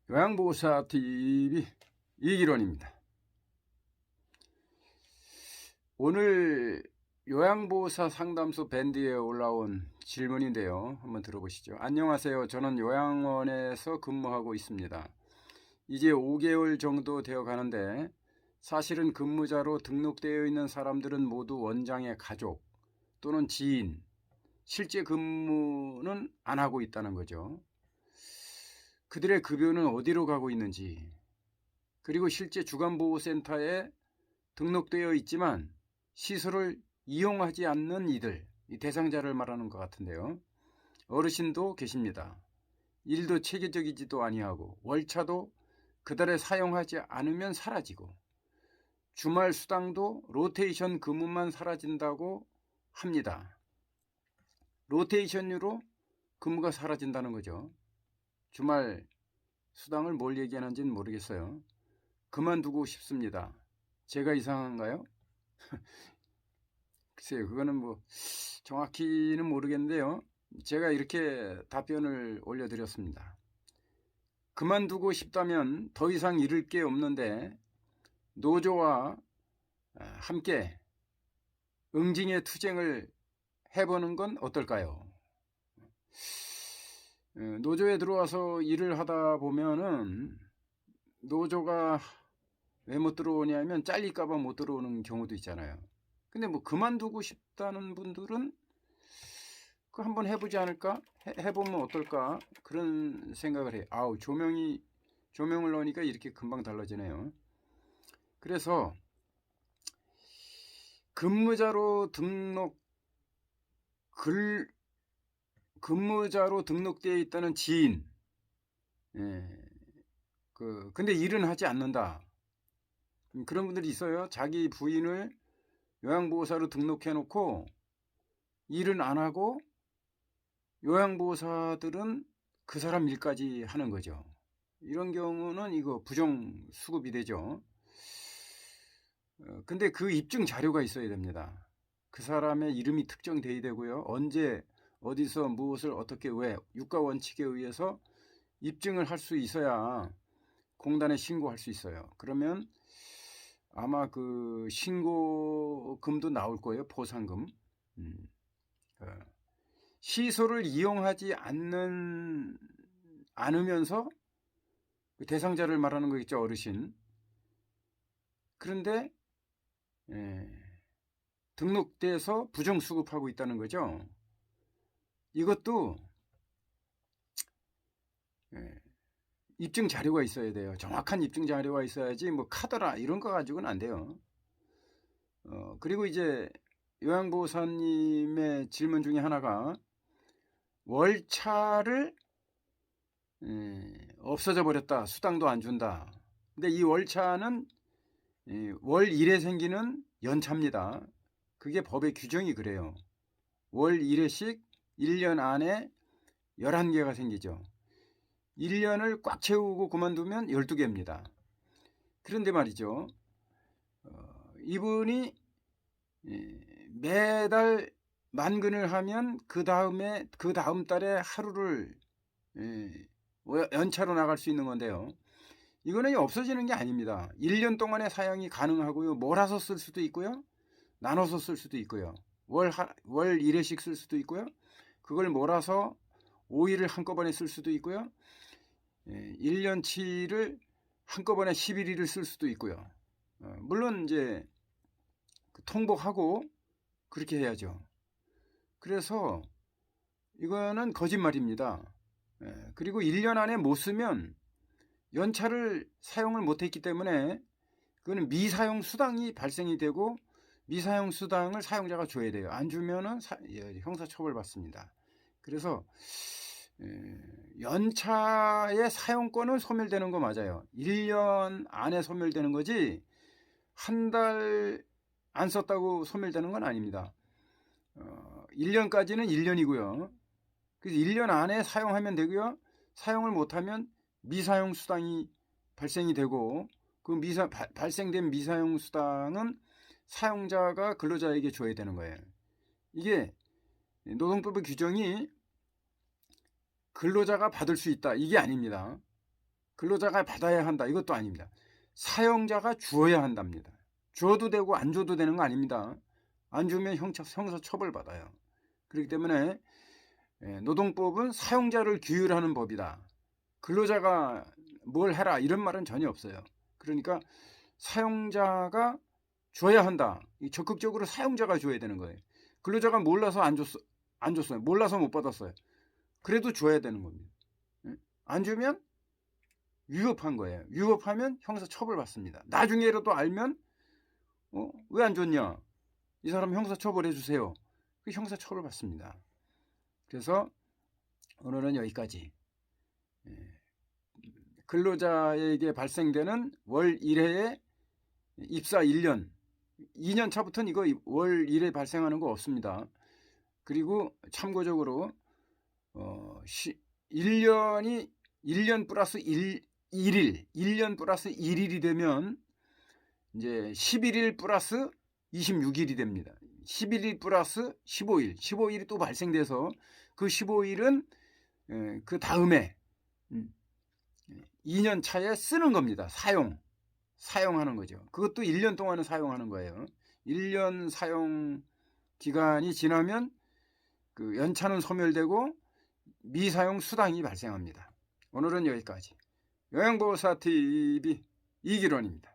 요양보호사 TV 이기론입니다. 오늘 요양보호사 상담소 밴드에 올라온 질문인데요. 한번 들어보시죠. 안녕하세요. 저는 요양원에서 근무하고 있습니다. 이제 5개월 정도 되어 가는데 사실은 근무자로 등록되어 있는 사람들은 모두 원장의 가족 또는 지인, 실제 근무는 안 하고 있다는 거죠. 그들의 급여는 어디로 가고 있는지, 그리고 실제 주간보호센터에 등록되어 있지만 시설을 이용하지 않는 이들, 이 대상자를 말하는 것 같은데요. 어르신도 계십니다. 일도 체계적이지도 아니하고 월차도 그달에 사용하지 않으면 사라지고 주말 수당도 로테이션 근무만 사라진다고 합니다. 로테이션으로 근무가 사라진다는 거죠. 주말 수당을 뭘 얘기하는지는 모르겠어요. 그만두고 싶습니다. 제가 이상한가요? 글쎄요, 그거는 뭐 정확히는 모르겠는데요. 제가 이렇게 답변을 올려드렸습니다. 그만두고 싶다면 더 이상 잃을 게 없는데 노조와 함께 응징의 투쟁을 해보는 건 어떨까요? 노조에 들어와서 일을 하다 보면은 노조가 왜 못 들어오냐면 잘릴까봐 못 들어오는 경우도 있잖아요. 근데 뭐 그만두고 싶다는 분들은 그 한번 해보지 않을까? 해보면 어떨까? 그런 생각을 해요. 아우, 조명을 넣으니까 이렇게 금방 달라지네요. 그래서 근무자로 등록되어 있다는 지인, 근데 일은 하지 않는다. 그런 분들이 있어요. 자기 부인을 요양보호사로 등록해 놓고 일은 안 하고 요양보호사들은 그 사람 일까지 하는 거죠. 이런 경우는 이거 부정수급이 되죠. 근데 그 입증 자료가 있어야 됩니다. 그 사람의 이름이 특정돼야 되고요. 언제 어디서 무엇을 어떻게 왜 육가원칙에 의해서 입증을 할 수 있어야 공단에 신고할 수 있어요. 그러면 아마 그 신고금도 나올 거예요. 보상금. 시설을 이용하지 않으면서 그 대상자를 말하는 거겠죠. 어르신. 그런데 등록돼서 부정수급하고 있다는 거죠. 이것도 입증 자료가 있어야 돼요. 정확한 입증 자료가 있어야지 뭐 카더라 이런 거 가지고는 안 돼요. 그리고 이제 요양보호사님의 질문 중에 하나가 월차를 없어져 버렸다. 수당도 안 준다. 근데 이 월차는 월 1회 생기는 연차입니다. 그게 법의 규정이 그래요. 월 1회씩 1년 안에 11개가 생기죠. 1년을 꽉 채우고 그만두면 12개입니다. 그런데 말이죠. 이분이 매달 만근을 하면 그 다음 달에 하루를 연차로 나갈 수 있는 건데요. 이거는 없어지는 게 아닙니다. 1년 동안의 사용이 가능하고요. 몰아서 쓸 수도 있고요. 나눠서 쓸 수도 있고요. 월 1회씩 쓸 수도 있고요. 그걸 몰아서 5일을 한꺼번에 쓸 수도 있고요. 1년치를 한꺼번에 11일을 쓸 수도 있고요. 물론 이제 통복하고 그렇게 해야죠. 그래서 이거는 거짓말입니다. 그리고 1년 안에 못 쓰면 연차를 사용을 못했기 때문에 그거는 미사용 수당이 발생이 되고 미사용 수당을 사용자가 줘야 돼요. 안 주면은 형사처벌 받습니다. 그래서 연차의 사용권은 소멸되는 거 맞아요. 1년 안에 소멸되는 거지 한 달 안 썼다고 소멸되는 건 아닙니다. 1년까지는 1년이고요. 그래서 1년 안에 사용하면 되고요. 사용을 못하면 미사용 수당이 발생이 되고 그 발생된 미사용 수당은 사용자가 근로자에게 줘야 되는 거예요. 이게 노동법의 규정이 근로자가 받을 수 있다 이게 아닙니다. 근로자가 받아야 한다. 이것도 아닙니다. 사용자가 주어야 한답니다. 줘도 되고 안 줘도 되는 거 아닙니다. 안 주면 형사 처벌 받아요. 그렇기 때문에 노동법은 사용자를 규율하는 법이다. 근로자가 뭘 해라 이런 말은 전혀 없어요. 그러니까 사용자가 줘야 한다. 적극적으로 사용자가 줘야 되는 거예요. 근로자가 몰라서 안 줬어요. 몰라서 못 받았어요. 그래도 줘야 되는 겁니다. 안 주면 위법한 거예요. 위법하면 형사 처벌 받습니다. 나중에라도 알면 왜 안 줬냐? 이 사람 형사 처벌해 주세요. 그 형사 처벌 받습니다. 그래서 오늘은 여기까지. 근로자에게 발생되는 월 1회의 입사 1년, 2년 차부터는 이거 월 1회 발생하는 거 없습니다. 그리고 참고적으로 1년이 1년 플러스 1일, 1년 플러스 1일이 되면 이제 11일 플러스 26일이 됩니다. 11일 플러스 15일, 15일이 또 발생돼서 그 15일은 그 다음에 2년 차에 쓰는 겁니다. 사용하는 거죠. 그것도 1년 동안은 사용하는 거예요. 1년 사용 기간이 지나면 그 연차는 소멸되고 미사용 수당이 발생합니다. 오늘은 여기까지. 영양보호사TV 이기론입니다.